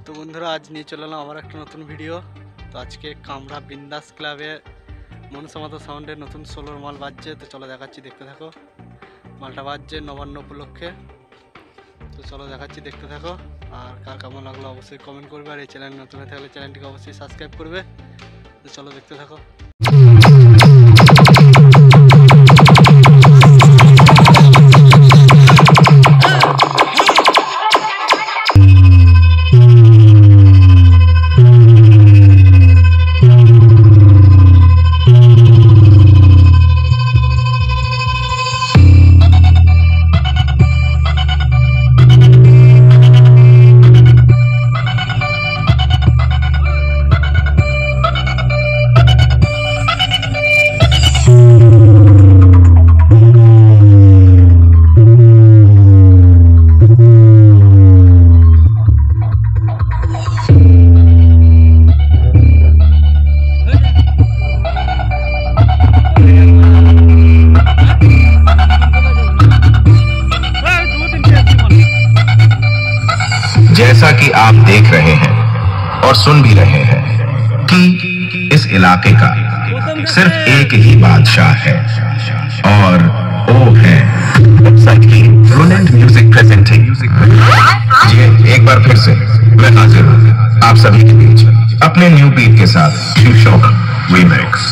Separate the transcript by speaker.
Speaker 1: তো বন্ধুরা আজ নিয়ে চলে এলাম আবার একটা নতুন ভিডিও। তো আজকে কামরা বিন্দাস ক্লাবে মনসামাতা সাউন্ডের নতুন সোলোর মাল বাজছে। তো চলো দেখাচ্ছি, দেখতে থাকো। মালটা বাজছে নবান্ন উপলক্ষে। তো চলো দেখাচ্ছি, দেখতে থাকো। আর কার কেমন লাগলো অবশ্যই কমেন্ট করবে। আর এই চ্যানেল নতুন হয়ে থাকলে চ্যানেলটিকে অবশ্যই সাবস্ক্রাইব করবে। তো চলো দেখতে থাকো।
Speaker 2: जैसा कि आप देख रहे हैं और सुन भी रहे हैं कि इस इलाके का सिर्फ एक ही बादशाह है और वो है रोलैंड म्यूजिक प्रेजेंटिंग। जी एक बार फिर से मैं हाजिर हूँ आप सभी के बीच अपने न्यू बीट के साथ शिव शोक रीमिक्स।